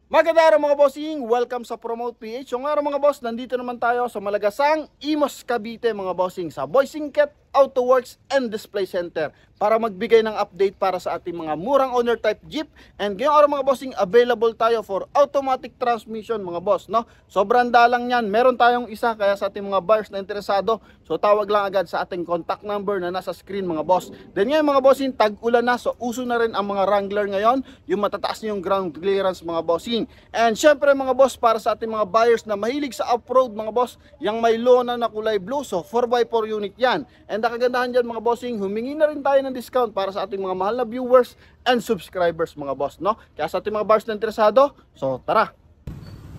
Magandang araw mga bossing, welcome sa Promote PH. So ngayon mga boss, nandito naman tayo sa Malagasang, Imus, Cavite mga bossing, sa Boysingket Auto Works and Display Center para magbigay ng update para sa ating mga murang owner type Jeep. And ngayong araw mga bossing, available tayo for automatic transmission mga boss, no? Sobrang dalang yan, meron tayong isa, kaya sa ating mga buyers na interesado, so tawag lang agad sa ating contact number na nasa screen mga boss. Then ngayon mga bossing, tag-ulan na, so uso na rin ang mga Wrangler ngayon, yung matataas na yung ground clearance mga bossing. And syempre mga boss, para sa ating mga buyers na mahilig sa off-road mga boss, yung may lona na kulay blue, so 4x4 unit yan. And ang kagandahan dyan mga bossing, humingi na rin tayo ng discount para sa ating mga mahal na viewers and subscribers mga boss, no? Kaya sa ating mga buyers na interesado, so tara!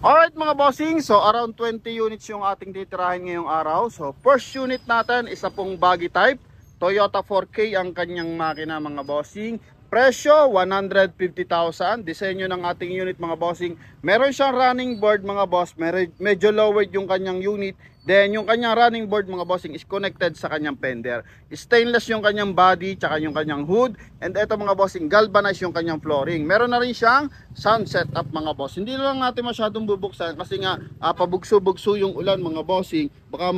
Alright mga bossing, so around 20 units yung ating titirahin ngayong araw. So first unit natin, isa pong buggy type, Toyota 4K ang kanyang makina mga bossing. Presyo 150,000. Disenyo ng ating unit mga bossing, meron siyang running board mga boss, medyo lowered yung kanyang unit. Then yung kanyang running board mga bossing is connected sa kanyang fender. Stainless yung kanyang body, tsaka yung kanyang hood. And eto mga bossing, galvanized yung kanyang flooring. Meron na rin siyang sound setup mga boss. Hindi lang natin masyadong bubuksan kasi nga pabugso-bugso yung ulan mga bossing. Baka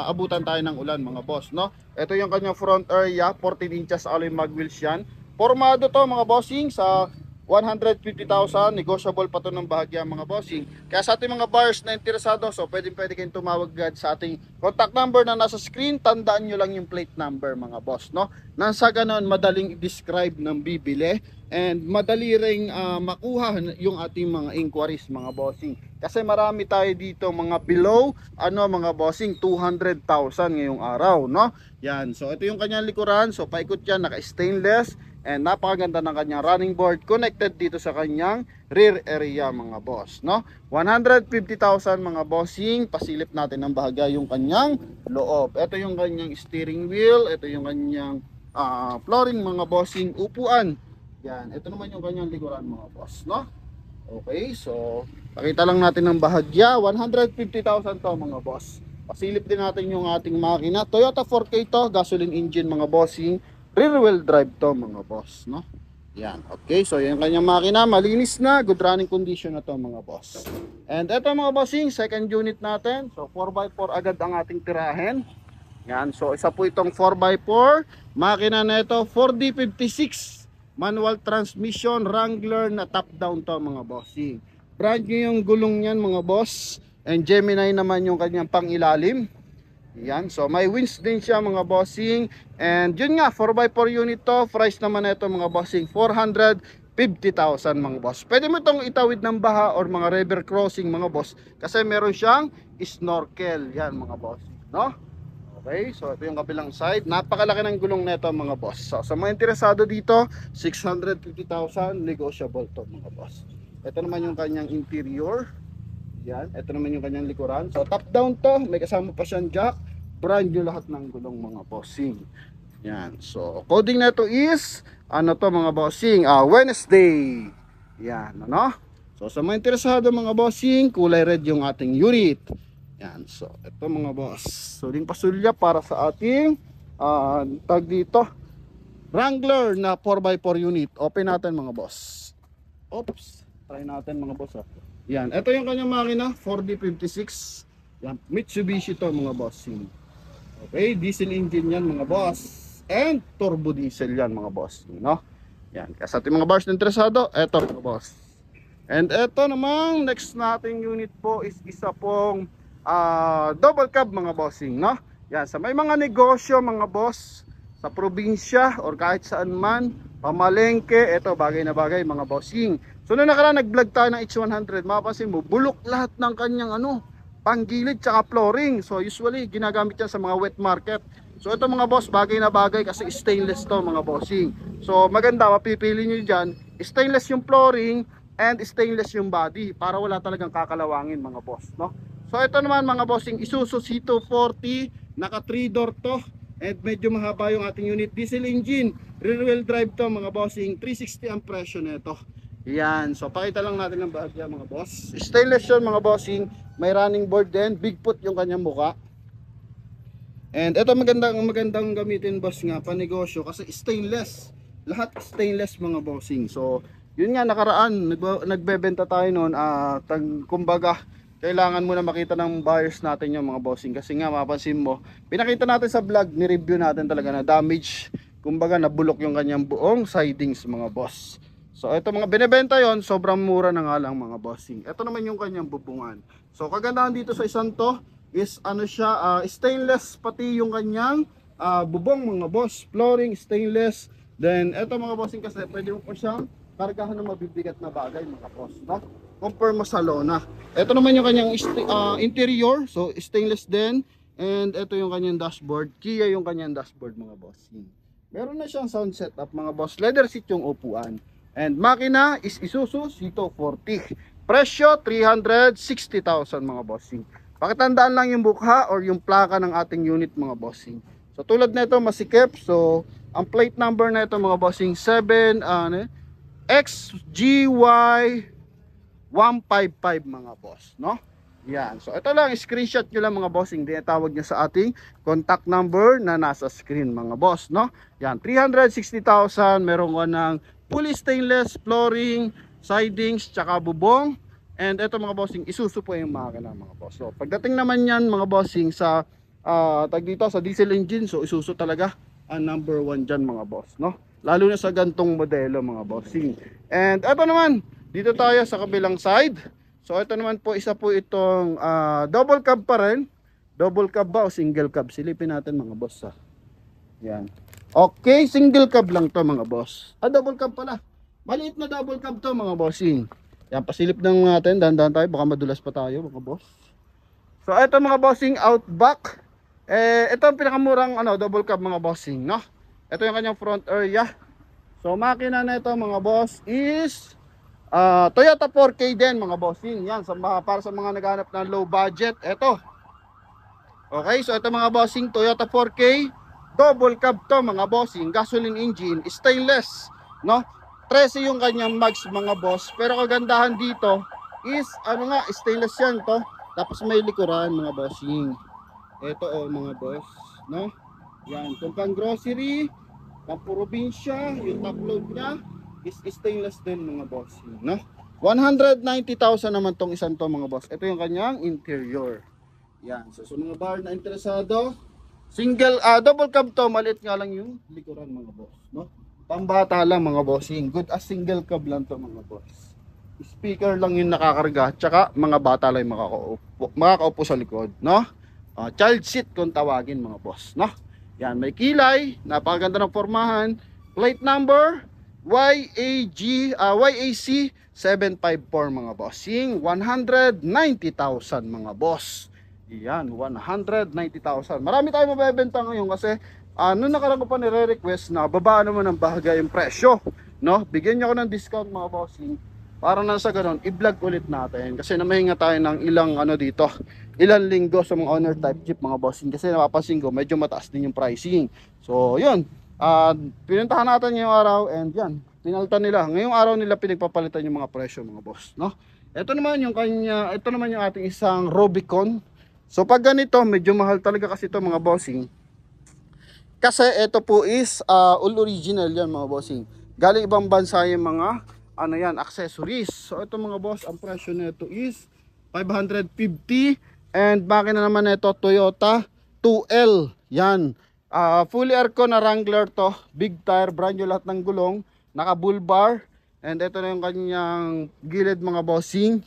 abutan tayo ng ulan mga boss, no? Ito yung kanyang front area, 14 inches alloy mag wheels yan. Formado to mga bossing sa 150,000, negotiable pa to ng bahagya mga bossing. Kaya sa ating mga buyers na interesado, so pwede kayong tumawag agad sa ating contact number na nasa screen. Tandaan nyo lang yung plate number mga boss, no? Nang sa ganon, madaling i-describe ng bibili and madali ring makuha yung ating mga inquiries mga bossing. Kasi marami tayo dito mga below mga bossing 200,000 ngayong araw, no? Yan. So ito yung kanyang likuran. So paikot yan, naka-stainless. And napakaganda ng kanyang running board, connected dito sa kanyang rear area mga boss, no? 150,000 mga bossing. Pasilip natin ng bahagya yung kanyang loob. Ito yung kanyang steering wheel, ito yung kanyang flooring mga bossing, upuan. Yan, ito naman yung kanyang likuran mga boss, no? Okay, so pakita lang natin ng bahagya. 150,000 to mga boss. Pasilip din natin yung ating makina. Toyota 4K to, gasoline engine mga bossing. Rear wheel drive to mga boss, no? Yan, okay, so yung kanyang makina, malinis na, good running condition na to mga boss. And eto mga bossing, second unit natin. So 4x4 agad ang ating tirahin. Yan, so isa po itong 4x4. Makina na ito, 4D56 manual transmission, Wrangler na top down to mga bossing. Brand new yung gulong niyan mga boss. And Gemini naman yung kanyang pangilalim. Yan, so may wins din siya mga bossing. And yun nga, 4x4 unit to. Price naman ito mga bossing, 450,000 mga boss. Pwede mo itong itawid ng baha or mga river crossing mga boss, kasi meron siyang snorkel. Yan mga bossing, no? Okay, so ito yung kabilang side. Napakalaki ng gulong nito mga boss. So sa mga interesado dito, 650,000, negotiable to mga boss. Ito naman yung kanyang interior. Yan, ito naman yung kanyang likuran. So top down to, may kasama pa siyang jack. Brand new lahat ng gulong mga bossing. Yan, so coding na ito is to mga bossing, Wednesday. Yan, ano? So sa mga interesado mga bossing, kulay red yung ating unit. Yan, so ito mga boss, suling pasulya para sa ating tag dito, Wrangler na 4x4 unit. Open natin mga boss. Oops, try natin mga boss. Yan, ito yung kanyang makina, 4D56. Yan, Mitsubishi to mga bossing. Okay, diesel engine yan mga boss. And turbo diesel yan mga boss, no? Yan, kasi ating mga bars na interesado, eto mga boss. And eto namang next nating unit po is isa pong double cab mga bossing, no? Yan, sa may mga negosyo mga boss, sa probinsya or kahit saan man, pamalengke, eto bagay na bagay mga bossing. So noong nakaraan nag-vlog tayo ng H100, mapapansin mo, bulok lahat ng kanyang panggilid tsaka flooring. So usually ginagamit yan sa mga wet market. So ito mga boss, bagay na bagay kasi stainless to mga bossing. So maganda, mapipili nyo dyan, stainless yung flooring and stainless yung body para wala talagang kakalawangin mga boss, no? So ito naman mga bossing, Isuzu C240, naka 3 door to. And medyo mahaba yung ating unit, diesel engine, rear wheel drive to mga bossing, 360 ang presyo nito. Yan, so pakita lang natin ang bahagya mga boss. Stainless yun mga bossing, may running board din, Bigfoot yung kanyang muka. And ito magandang gamitin boss nga, panegosyo kasi stainless. Lahat stainless mga bossing. So Yun nga nakaraan, nagbebenta tayo noon, kumbaga kailangan mo na makita ng buyers natin yung mga bossing, kasi nga mapapansin mo, pinakita natin sa vlog, ni-review natin talaga na damage, kumbaga nabulok yung kanyang buong sidings mga boss. So ito mga binebenta yon, sobrang mura na nga lang mga bossing. Ito naman yung kanyang bubungan. So kagandahan dito sa isang to is ano siya, stainless pati yung kanyang bubong mga boss, flooring stainless. Then ito mga bossing, kasi pwede mo pa siyang kargahan ng mabibigat na bagay mga boss, no? Compare mo sa lona. Ito naman yung kanyang interior, so stainless din. And ito yung kanyang dashboard, Kia yung kanyang dashboard mga bossing. Meron na siyang sound setup mga boss, leather seat yung upuan. And makina is Isuzu C240. Presyo 360,000 mga bossing. Pakitandaan lang yung bukha or yung plaka ng ating unit mga bossing. So tulad na ito masikip. So ang plate number na ito mga bossing 7 XGY 155 mga boss, no? Yan. So ito lang, screenshot nyo lang mga bossing, dinatawag nyo sa ating contact number na nasa screen mga boss, no? Yan, 360,000, meron ka ng fully stainless flooring, sidings, tsaka bubong. And ito mga bossing, Isuzu po yung makina mga boss. So pagdating naman yan mga bossing sa tag dito sa diesel engine, so Isuzu talaga ang number 1 dyan mga boss, no? Lalo na sa gantong modelo mga bossing. And ito naman, dito tayo sa kabilang side. So ito naman po, isa po itong double cab pa rin. Double cab ba o single cab? Silipin natin mga boss ha. Yan. Okay, single cab lang to mga boss. Double cab pala. Maliit na double cab to mga bossing. Yan, pasilip lang natin. Dahan-dahan tayo, baka madulas pa tayo mga boss. So ito mga bossing, Outback. Ito ang pinakamurang double cab mga bossing, no? Ito yung kanyang front area. So makina na ito mga boss is Toyota 4K din mga bossing. Yan, para sa mga naghanap ng low budget, ito. Okay, so ito mga bossing, Toyota 4K, double cab to mga bossing, gasoline engine, stainless, no? 13 yung kanyang mags mga boss. Pero kagandahan dito is stainless yan to. Tapos may likuran mga bossing. Ito mga boss, no? Yan, kung pang grocery, pang probinsya, yung top load niya is stainless din mga boss, no? 190,000 naman tong isang to mga boss. Ito yung kanyang interior. Yan, so mga bar na interesado, single double cab to, maliit nga lang yung likuran mga boss, no? Pambata lang mga bossing, good as single cab lang to mga boss. Speaker lang yung nakakarga, tsaka mga bata lang yung makakaupo sa likod, no? Child seat kung tawagin mga boss, no? Yan, may kilay, napakaganda ng formahan, plate number YAC 754 mga bossing, 190,000 mga boss. Yan, 190,000. Marami tayong mabebenta ngayon kasi noon nakaraan ko pa nire-request na babaan naman ng bahagya yung presyo, no? Bigyan niyo ako ng discount mga bossing para na sa ganun i-vlog ulit natin, kasi namahinga tayo ng ilang ilang linggo sa mga owner type jeep mga bossing, kasi napapansin ko medyo mataas din yung pricing. So yun, pinuntahan natin yung araw and yan, pinalitan nila. Ngayong araw nila pinagpapalitan yung mga presyo mga boss, no? Ito naman yung ating isang Rubicon. So pag ganito, medyo mahal talaga kasi ito mga bossing. Kasi ito po is all original yan mga bossing. Galing ibang bansa yung mga accessories. So ito mga boss, ang presyo nito is 550. And makina naman ito Toyota 2L. Yan. Fully aircon na Wrangler to. Big tire, brand new lahat ng gulong. Naka bull bar. And ito na yung kanyang gilid mga bossing.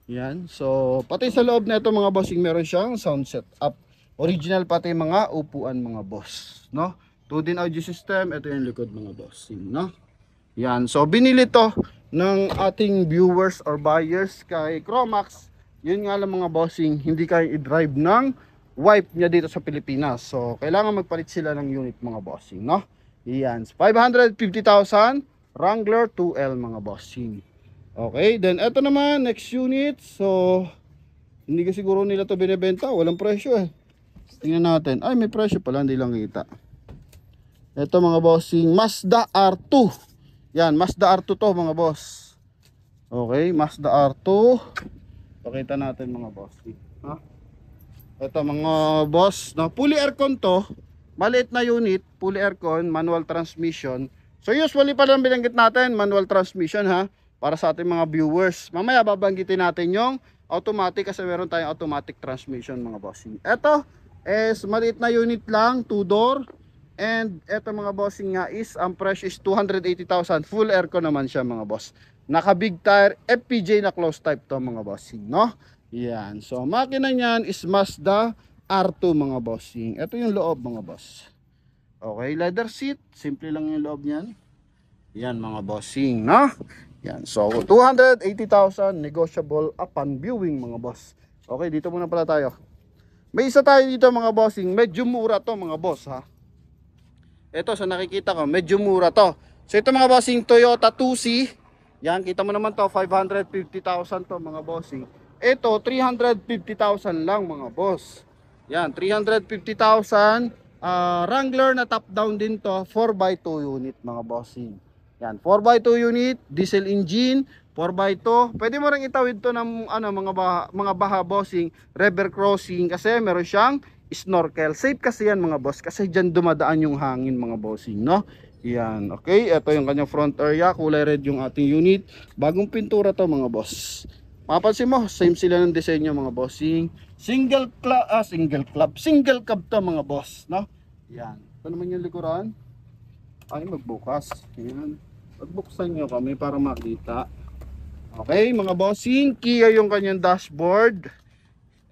Yan. So pati sa loob na ito mga bossing, meron siyang sound setup. Original pati mga upuan mga boss, no? 2-din audio system. Ito yung likod mga bossing, no? Yan. So binili to ng ating viewers or buyers kay Cromax. Yun nga lang mga bossing, hindi kaya i-drive ng wife niya dito sa Pilipinas. So kailangan magpalit sila ng unit mga bossing, no? Yan. 550,000 Wrangler 2L mga bossing. Okay, then eto naman next unit. So hindi ka siguro nila to binebenta, walang presyo eh. Tingnan natin. Ay, may presyo pala, hindi lang kita. Ito mga bossing, Mazda R2. Yan, Mazda R2 to mga boss. Okay, Mazda R2. Pakita natin mga bossing. Ito mga boss, no, fully aircon to. Maliit na unit, fully aircon, manual transmission. So usually pa lang binanggit natin, manual transmission ha, para sa ating mga viewers. Mamaya babanggitin natin yung automatic kasi meron tayong automatic transmission mga bossing. Ito is maliit na unit lang, 2-door. And ito mga bossing nga is, ang price is 280,000. Full aircon naman siya mga boss. Naka big tire, FPJ na close type to mga bossing, no? Yan. So makina niyan is Mazda R2 mga bossing. Ito yung loob mga boss. Okay, leather seat. Simple lang yung loob niyan. Yan mga bossing, no? Yan. So 280,000 negotiable upon viewing mga boss. Okay, dito muna pala tayo. May isa tayo dito mga bossing. Medyo mura to mga boss ha. Ito sa nakikita ko, medyo mura to. So ito mga bossing, Toyota 2C. Yan, kita mo naman to, 550,000 to mga bossing. Ito, 350,000 lang mga boss. Yan, 350,000. Wrangler na top down din to, 4x2 unit mga bossing. Yan, 4x2 unit, diesel engine, 4x2. Pwede mo rin itawid to ng mga baha bossing, river crossing kasi meron siyang snorkel. Safe kasi yan mga boss kasi dyan dumadaan yung hangin mga bossing, no? Yan, okay. Ito yung kanyang front area, kulay red yung ating unit. Bagong pintura to mga boss. Mapansin mo, same sila ng disenyo mga bossing. Single cab to mga boss, no? Yan. Ito naman yung likuran. Ay, magbukas. Yan. Magbuksan nyo kami para makita. Okay, mga bossing, Kia yung kanyang dashboard.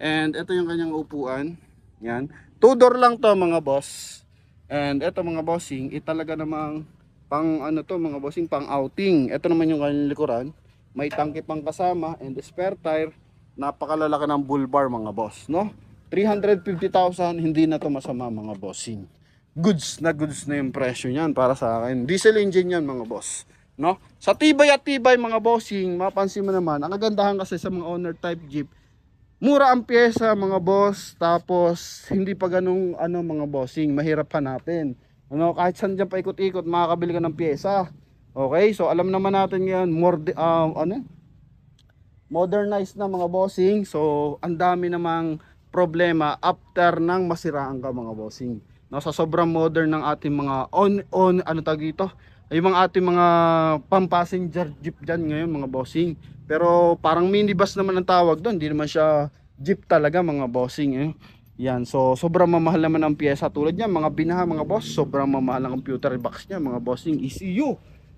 And ito yung kanyang upuan. Yan. 2-door lang to mga boss. And ito mga bossing, talaga namang pang ano to mga bossing, pang outing. Ito naman yung kanyang likuran. May tangke pang kasama and spare tire. Napakalalaki ng bull bar mga boss, no? 350,000, hindi na to masama mga bossing. Goods na yung presyo niyan para sa akin. Diesel engine yan mga boss, no? Sa tibay at tibay mga bossing, mapansin mo naman, ang kagandahan kasi sa mga owner type Jeep, mura ang pyesa mga boss, tapos hindi pa ganung mga bossing, mahirap hanapin. Ano, kahit saan dyan pa ikot-ikot, makakabili ka ng pyesa. Okay, so alam naman natin ngayon, modernized na mga bossing. So ang dami namang problema after nang masiraan ka mga bossing. No, sa sobrang modern ng ating mga yung mga ating mga pang-passenger jeep dyan ngayon mga bossing. Pero parang minibus naman ang tawag doon, hindi naman siya jeep talaga mga bossing eh. Yan, so sobrang mamahal naman ang pyesa tulad niyan, mga binaha mga boss, sobrang mamahal ang computer box niya mga bossing, ECU.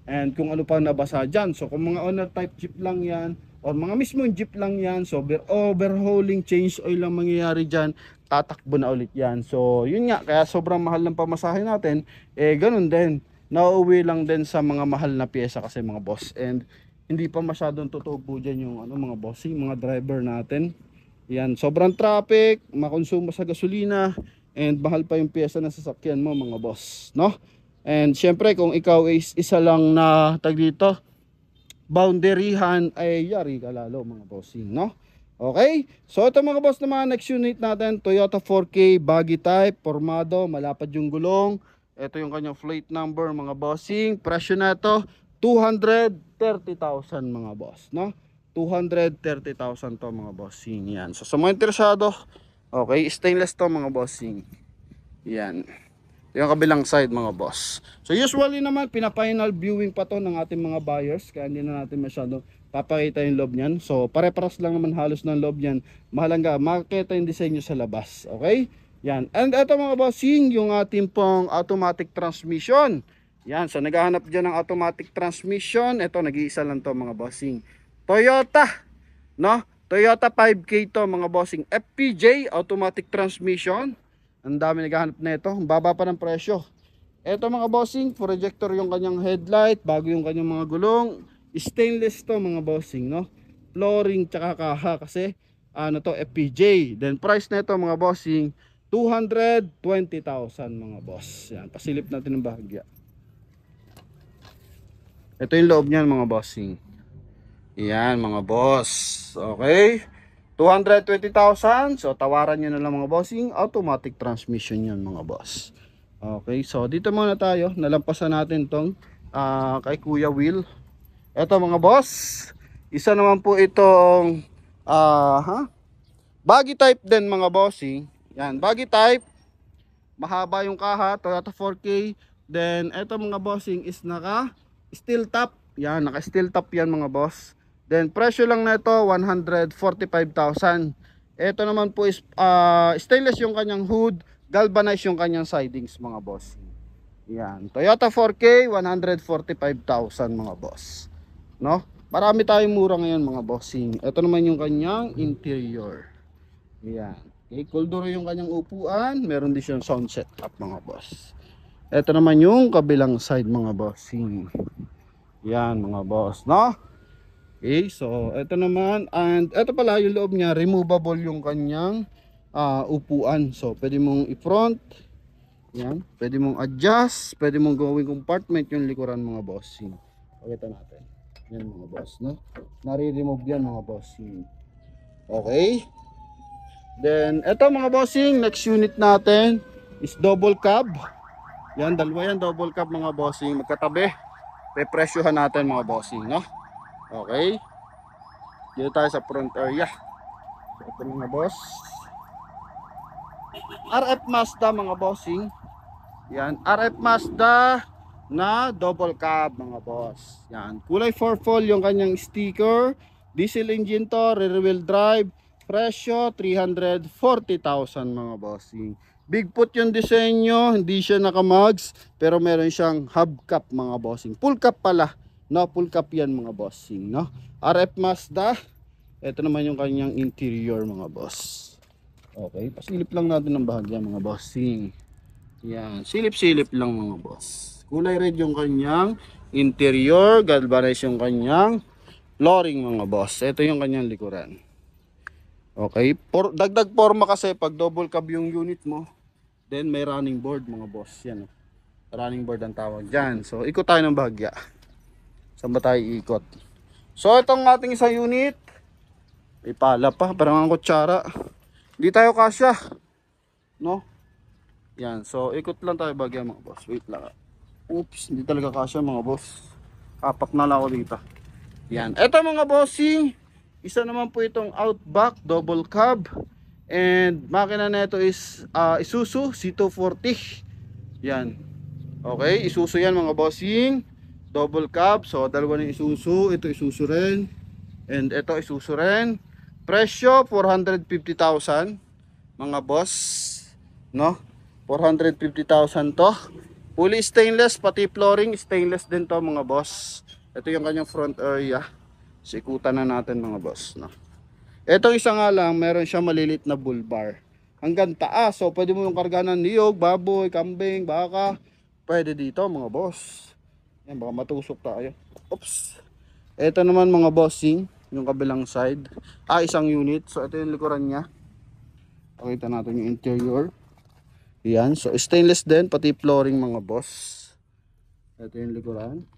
And kung ano pa nabasa dyan, so kung mga owner type jeep lang yan, or mga mismong jeep lang yan, so overhauling, change oil lang mangyayari dyan, tatakbo na ulit yan. So yun nga, kaya sobrang mahal ng pamasahe natin, ganun din, nauuwi lang din sa mga mahal na pyesa kasi mga boss. And hindi pa masyadong tutubo dyan yung mga bossing, mga driver natin. Yan, sobrang traffic, makonsumo sa gasolina, and mahal pa yung pyesa na sasakyan mo mga boss, no? And syempre kung ikaw is isa lang na dito, boundaryhan, ay yari ka lalo mga bossing, no? Okay, so ito mga boss naman, next unit natin, Toyota 4K buggy type, formado, malapad yung gulong. Ito yung kanyang plate number mga bossing. Presyo na ito 230,000 mga boss, no? 230,000 to mga bossing. Yan. So sa mga interesado, okay, stainless to mga bossing. Yan. Yung kabilang side mga boss. So usually naman pina-final viewing pa to ng ating mga buyers, kaya hindi na natin masyado papakita yung loob niyan. So pare-paras lang naman halos ng loob niyan. Mahalaga makita yung disenyo sa labas. Okay? Yan. And ito mga bossing, yung ating pong automatic transmission. Yan. So naghahanap dyan ng automatic transmission. Ito, nag-iisa lang to mga bossing. Toyota. No? Toyota 5K to mga bossing. FPJ, automatic transmission. Ang dami naghahanap na ito. Ang baba pa ng presyo. Ito mga bossing, projector yung kanyang headlight. Bago yung kanyang mga gulong. Stainless to mga bossing. No? Flooring tsaka kaha kasi FPJ. Then price na ito mga bossing, 220,000 mga boss. Yan, pasilip natin ng bahagya. Ito yung loob niyan mga bossing. Yan mga boss. Okay, 220,000. So tawaran nyo na lang mga bossing. Automatic transmission yan mga boss. Okay, so dito muna tayo. Nalampasan natin tong kay Kuya Will. Ito mga boss, isa naman po itong buggy type din mga bossing. Yan, buggy type, mahaba yung kaha, Toyota 4K, Then ito mga bossing is naka steel top. Yan, naka steel top yan mga boss. Then presyo lang na ito 145,000. Ito naman po is stainless yung kanyang hood, galvanized yung kanyang sidings mga boss. Yan, Toyota 4K 145,000 mga boss. No? Marami tayong mura ngayon mga bossing. Ito naman yung kanyang interior. Yan. Okay, kulduro yung kanyang upuan, meron din siyang sound setup mga boss. Ito naman yung kabilang side mga bossing. Yan mga boss, no? Okay, so ito naman, and ito pala yung loob niya, removable yung kanyang upuan. So pwede mong i-front, yan, pwede mong adjust, pwede mong gawing compartment yung likuran mga bossing. Pakita natin. Yan mga boss, no? Nare-remove yan mga bossing. Okay. Then ito mga bossing, next unit natin is double cab. Yan, dalawa yan, double cab mga bossing, magkatabi. Pepresyohan natin mga bossing, no? Okay. Dito tayo sa front area. So, ito mga boss. RF Mazda mga bossing. Yan, RF Mazda na double cab mga boss. Yan, kulay purple yung kanyang sticker. Diesel engine to, rear wheel drive. Presyo 340,000 mga bossing. Big foot yung disenyo, hindi siya naka-mugs, pero meron siyang hubcap mga bossing. Full cap pala. No, full cap yan mga bossing, no? RF Mazda. Ito naman yung kanyang interior mga boss. Okay, pasilip lang natin ng bahagya mga bossing. Yan, silip-silip lang mga boss. Kulay red yung kanyang interior, galvanized yung kanyang flooring mga boss. Ito yung kanyang likuran. Okay, dagdag forma kasi pag double cab yung unit mo, then may running board mga boss. Yan, running board ang tawag dyan. So ikot tayo ng bahagya. Saan ba tayo ikot? So itong ating isang unit, may pala pa, parang ang kutsara. Hindi tayo kasya, no? Yan, so ikot lang tayo bagay mga boss. Wait lang. Oops, hindi talaga kasya mga boss. Kapak na lang ako dito. Yan, eto mga bossing, isa naman po itong Outback double cab. And makina na ito is Isuzu C240. Yan. Okay, Isuzu yan mga bossing. Double cab, so dalawa ng Isuzu, ito Isuzu rin, and ito Isuzu rin. Presyo 450,000 mga boss, no? 450,000 to. Fully stainless, pati flooring stainless din to mga boss. Ito yung kanyang front area. Sikutan na natin mga boss, no? Ito isa nga lang, meron siya malilit na bull bar hanggang taas, so pwede mo yung karga ng niyog, baboy, kambing, baka, pwede dito mga boss. Yan, baka matusok tayo. Oops. Ito naman mga bossing, yung kabilang side. Isang unit. So ito yung likuran niya. Pakita natin yung interior. Yan. So stainless din, pati flooring mga boss. Ito yung likuran.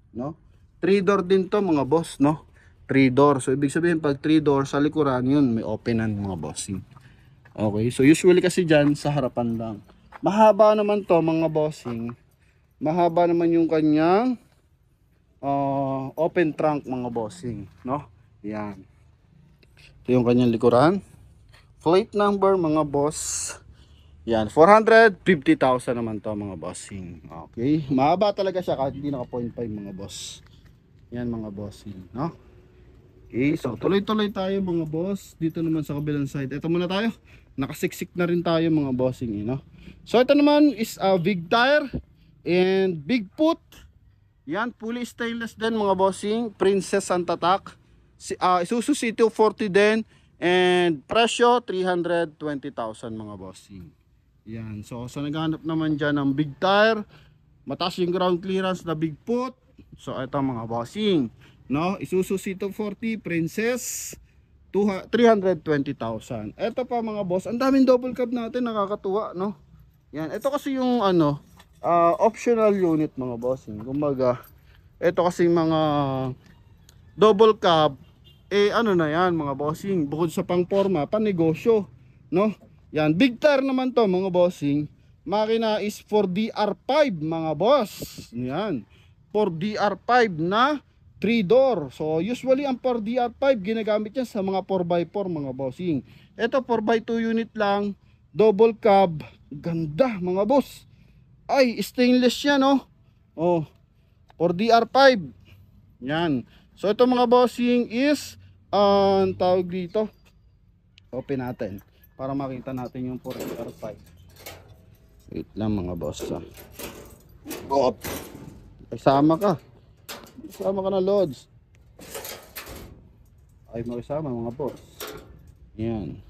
No? 3 door din to mga boss, no? 3 door. So ibig sabihin pag 3 door sa likuran, yun may openan mga bossing. Okay. So usually kasi dyan sa harapan lang. Mahaba naman to mga bossing. Mahaba naman yung kanyang open trunk mga bossing, no? Yan. Ito yung kanyang likuran. Plate number mga boss. Yan, 450,000 naman to mga bossing. Okay, mahaba talaga siya kahit hindi naka 0.5 mga boss. Yan mga bossing, no? Okay, so tuloy-tuloy tayo mga boss. Dito naman sa kabilang side. Ito muna tayo. Nakasiksik na rin tayo mga bossing, no? So ito naman is big tire and big foot. Yan, fully stainless din mga bossing. Princess ang tatak. Isuzu C240 din. And presyo 320,000 mga bossing. Yan, so naghanap naman dyan ng big tire, mataas yung ground clearance na big foot. So ito mga bossing, no? Isuzu C240 Princess 320,000. Ito pa mga boss, ang daming double cab natin, nakakatuwa, no? Yan, ito kasi yung optional unit mga bossing. Kumbaga, ito kasi mga double cab, ano na yan mga bossing, bukod sa pangporma, panegosyo, no? Yan, big tire naman to mga bossing. Makina is 4DR5 mga boss. Yan, 4DR5 na 3 door. So usually ang 4DR5 ginagamit yan sa mga 4x4 mga bossing. Ito 4x2 unit lang, double cab, ganda mga boss. Ay, stainless yan, oh. Oh, for DR5. Yan. So ito mga bossing is ang tawag dito. Open natin para makita natin yung 4DR5. Wait lang mga boss. Op. Kasama ka. Kasama ka na loads. Ay makisama mga boss. Yan.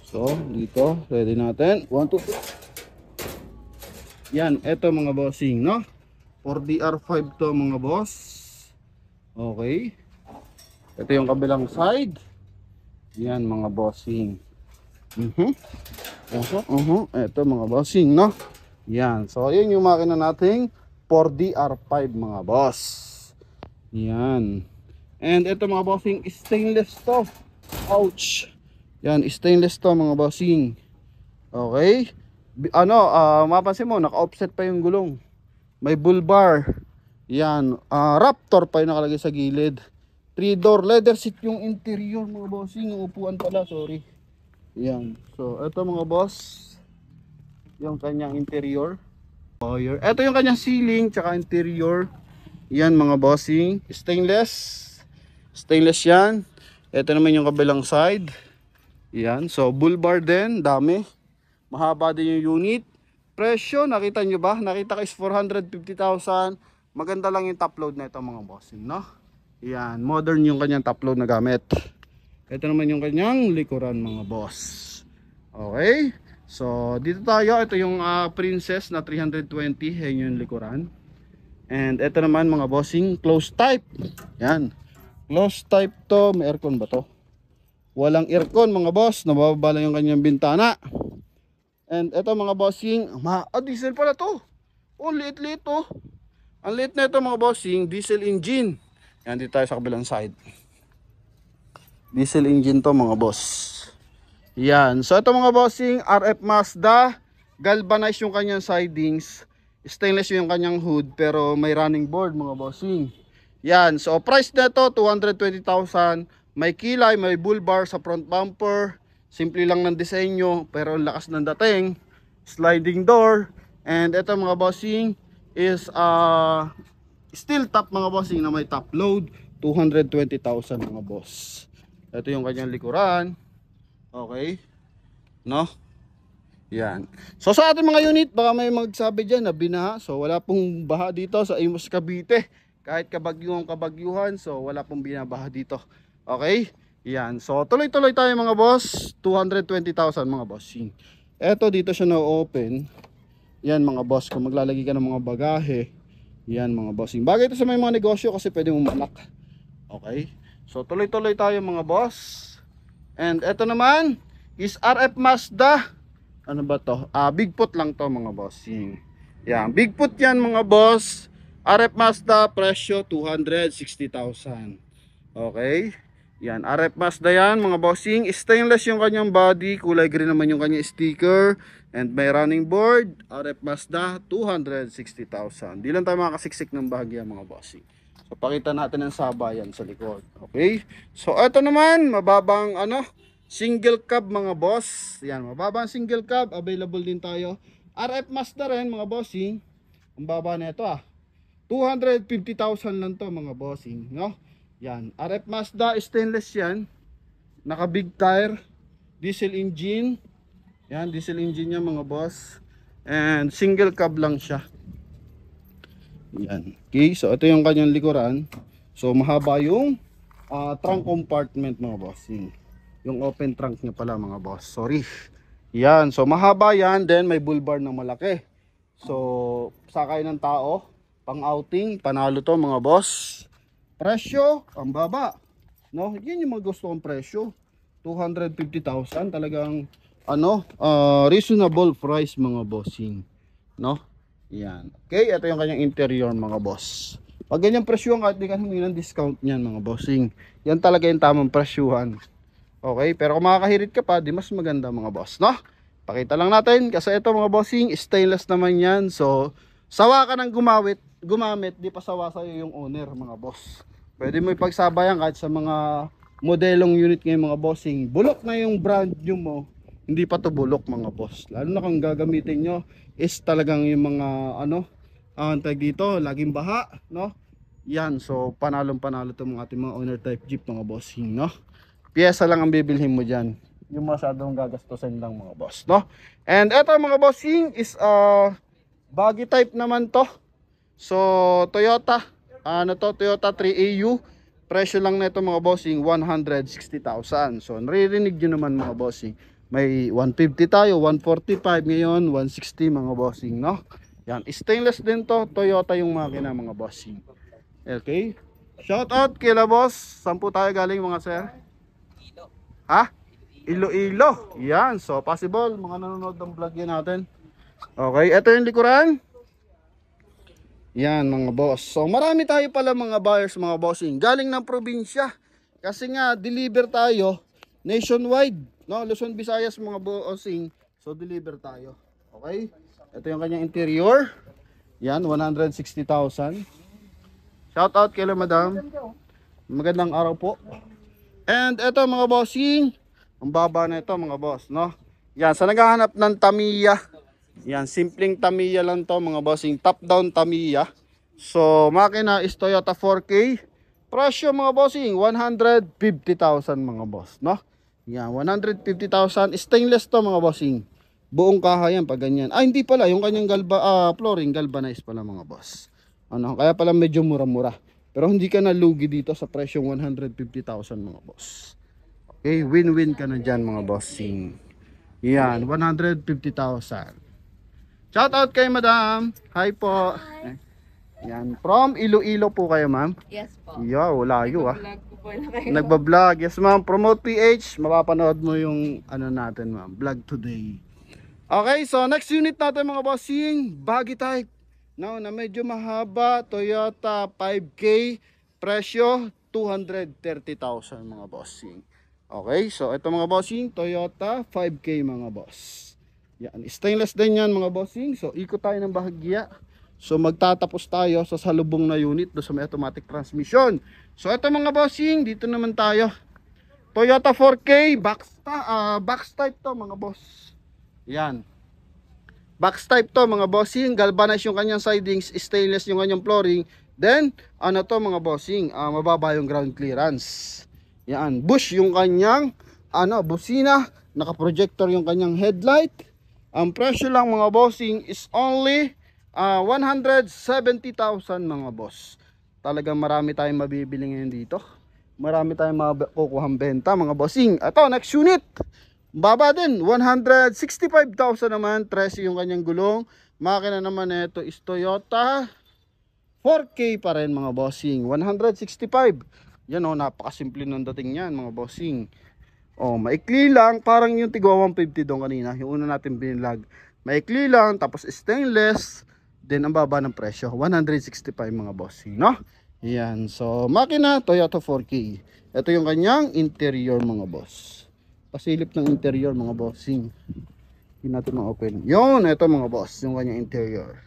So dito ready natin. 1, 2, 3. Yan, ito mga bossing, no? 4DR5 to mga boss. Okay. Ito yung kabilang side. Yan mga bossing. Ito mga bossing, no? Yan. So yun yung makina nating 4DR5 mga boss. Yan. And ito mga bossing, stainless to. Ouch. Yan, stainless to mga bossing. Okay. Mapansin mo, naka-offset pa yung gulong. May bull bar. Yan, Raptor pa yung nakalagay sa gilid. 3-door leather seat yung interior mga bossing. Yung upuan pala, sorry. Yan. So, ito mga boss, yung kanyang interior. Ito yung kanyang ceiling, tsaka interior. Yan mga bossing. Stainless. Stainless yan. Ito naman yung kabilang side. Yan. So, bull bar din. Dami. Mahaba din yung unit. Presyo, nakita nyo ba? Nakita ko is 450,000. Maganda lang yung top load na ito mga bossing, no? Yan. Modern yung kanyang top load na gamit. Ito naman yung kanyang likuran mga boss. Okay. So, dito tayo. Ito yung Princess na 320. Yan yung likuran. And ito naman mga bossing, close type. Yan. Close type to. May aircon ba to? Walang aircon mga boss. Nabababa lang yung kanyang bintana. And ito mga bossing, diesel pala to. Oh, liit-liit to. Ang liit na ito mga bossing, diesel engine. Yan, dito tayo sa kabilang side. Diesel engine to mga boss. Yan. So ito mga bossing, RF Mazda. Galvanized yung kanyang sidings. Stainless yung kanyang hood, pero may running board mga bossing. Yan. So price na ito, 220,000. May kilay, may bull bar sa front bumper. Simple lang ng disenyo, pero lakas ng dating. Sliding door. And ito mga bossing is steel top mga bossing na may top load. 220,000 mga boss. Ito yung kanyang likuran. Okay. No? Yan. So sa ating mga unit, baka may magsabi dyan na binaha. So wala pong baha dito sa Imus Cavite. Kahit kabagyuhan, so wala pong binabaha dito. Okay? Yan. So tuloy-tuloy tayo mga boss. 220,000 mga bossing. Eto dito siya na-open. Yan mga boss. Kung maglalagay ka ng mga bagahe. Yan mga bossing. Bagay ito sa may mga negosyo kasi pwede mong malak. Okay? So tuloy-tuloy tayo mga boss. And eto naman is RF Mazda. Ano ba to? Bigfoot lang to mga bossing. Yan. Bigfoot yan mga boss. RF Mazda, presyo 260,000. Okay? Yan, RF Mazda yan mga bossing. Stainless yung kanyang body. Kulay green naman yung kanyang sticker. And may running board. RF Mazda, 260,000. Di lang tayo makakasiksik ng bahagya mga bossing. So, pakita natin ang sabayan sa likod. Okay? So, ito naman, mababang single cab mga boss. Yan, mababang single cab. Available din tayo. RF Mazda rin mga bossing. Ang baba na ito 250,000 lang to mga bossing, no? Yan, RF Mazda, stainless yan. Naka big tire, diesel engine. Yan, diesel engine yan mga boss. And single cab lang siya. Yan. Okay, so ito yung kanyang likuran. So mahaba yung trunk compartment mga bossing. Yung open trunk niya pala mga boss. Sorry. Yan, so mahaba yan. Then may bull bar na malaki. So sakay ng tao. Pang outing, panalo to mga boss. Presyo, ang baba. No, yan yung mga gusto kong presyo. 250,000 talagang reasonable price mga bossing. No? Yan. Okay, ito yung kanyang interior mga boss. Pag ganyan presyo, kahit di ka humingi ng discount niyan mga bossing. Yan talaga yung tamang presyuhan. Okay, pero kung makakahirit ka pa, di mas maganda mga boss, no? Pakita lang natin kasi ito mga bossing, stainless naman yan. So, sawa ka ng gumamit, di pa sawa sa'yo yung owner mga boss. Pwede mo ipagsabayan kahit sa mga modelong unit ngayon mga bossing. Bulok na yung brand new mo, hindi pa to bulok mga boss. Lalo na kung gagamitin nyo is talagang yung mga ano, tag dito, laging baha, no? Yan, so panalong panalo to mga ating mga owner type jeep mga bossing, no? Piyesa lang ang bibilhin mo dyan, yung masyadong gagastusin lang mga boss, no? And eto mga bossing is buggy type naman to. So Toyota, Toyota 3AU. Presyo lang nito mga bossing 160,000. So naririnig nyo naman mga bossing, may 150 tayo, 145, ngayon 160 mga bossing, no? Yan, stainless din to, Toyota yung makina mga bossing. Okay, shout out kila boss. Saan po tayo galing mga sir? Ha? Iloilo. Yan, so possible mga nanonood ng vlog yan natin. Okay, ito yung likuran. Yan mga boss. So marami tayo pala mga buyers mga bossing galing ng probinsya. Kasi nga deliver tayo nationwide, no? Luzon, Visayas mga bossing. So deliver tayo. Okay? Ito yung kanyang interior. Yan, 160,000. Shout out kay madam. Magandang araw po. And ito mga bossing, ang baba na ito mga boss, no? Yan, sa naghahanap ng Tamiya. Yan, simpleng Tamiya lang to mga bossing, top down Tamiya. So makina is Toyota 4K. Presyo mga bossing 150,000 mga boss, no? Yan, 150,000. Stainless to mga bossing. Buong kaha yan pag ganyan. Hindi pala, yung kanyang flooring galvanized pala mga boss. Ano, kaya pala medyo mura-mura. Pero hindi ka nalugi dito sa presyong 150,000 mga boss. Okay, win-win ka na dyan mga bossing. Yan, 150,000. Shout out kay madam. Hi po. Hi. Yan, from Iloilo po kayo ma'am? Yes po. Yo, layo Nagbablog po po na kayo. Nagbablog. Yes ma'am, Promote PH. Mapapanood mo yung ano natin ma'am, vlog today. Okay, so next unit natin mga bossing, buggy type. Now, na medyo mahaba, Toyota 5K, presyo 230,000 mga bossing. Okay, so ito mga bossing, Toyota 5K mga boss. Yan, stainless din yan mga bossing. So ikot tayo ng bahagya. So magtatapos tayo sa salubong na unit do sa may automatic transmission. So ito mga bossing, dito naman tayo. Toyota 4K, box type to mga boss. Yan. Box type to mga bossing, galvanized yung kanyang sidings, stainless yung kanyang flooring. Then ano to mga bossing, mababa yung ground clearance. Yan, bush yung kanyang busina, naka-projector yung kanyang headlight. Ang presyo lang mga bossing is only 170,000 mga boss. Talagang marami tayong mabibili ngayon dito. Marami tayong makukuhang benta mga bossing. Ito, next unit. Baba din, 165,000 naman. 13 yung kanyang gulong. Makina naman ito is Toyota 4K pa rin mga bossing. 165. Yan o, napakasimple ng dating yan mga bossing. Oh, maikli lang, parang yung tigwa 150 doon kanina, yung una natin binilog. Maikli lang, tapos stainless, then ang baba ng presyo, 165 mga bossing, no? Yan, so makina Toyota 4K. Ito yung kanyang interior mga boss. Pasilip ng interior mga bossing. Hindi natin ma-open. Yun, ito mga boss, yung kanyang interior.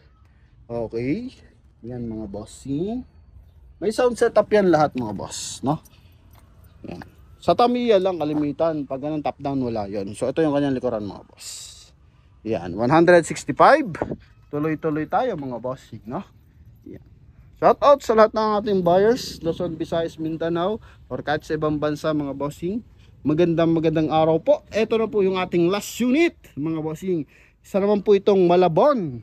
Okay, yan mga bossing. May sound setup yan lahat mga boss, no? Yan. Sa Tamiya lang kalimitan, pag ganun top down wala yon. So ito yung kanyang likuran mga boss. Yan, 165. Tuloy-tuloy tayo mga bossing, no? Yan. Shout out sa lahat ng ating buyers, Luzon, Visayas, Mindanao, or kahit sa ibang bansa mga bossing. Magandang araw po. Ito na po yung ating last unit mga bossing. Isa naman po itong Malabon,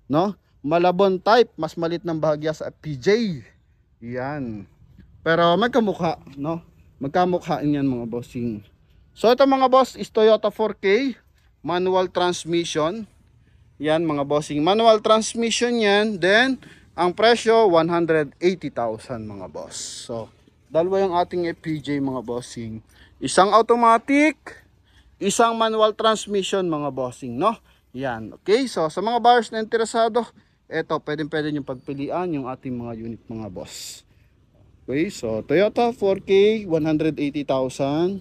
no? Malabon type, mas malit ng bahagya sa PJ. Yan. Pero magkamukha, no? Magkamukhaan yan mga bossing. So ito mga boss is Toyota 4K manual transmission. Yan mga bossing, manual transmission yan. Then ang presyo 180,000 mga boss. So dalawa yung ating FPJ mga bossing. Isang automatic, isang manual transmission mga bossing, no? Yan, okay. So sa mga buyers na interesado, eto pwede nyo pagpilian yung ating mga unit mga boss. Okay, so Toyota 4K 180,000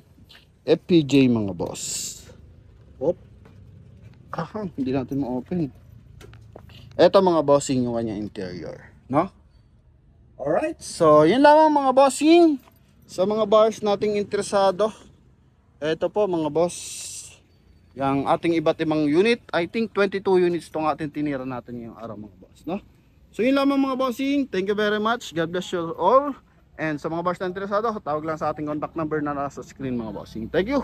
FPJ mga boss. Op. Hindi natin ma-open. Ito mga bossing yung kanya interior, no? Alright, so yun lamang mga bossing. Sa mga buyers nating interesado, ito po mga boss, yung ating iba't ibang unit. I think 22 units tong ating tinira natin ngayong araw mga boss, no? So yun lamang mga bossing. Thank you very much. God bless you all. And sa mga boss na interesado, tawag lang sa ating contact number na nasa screen mga bossing. Thank you.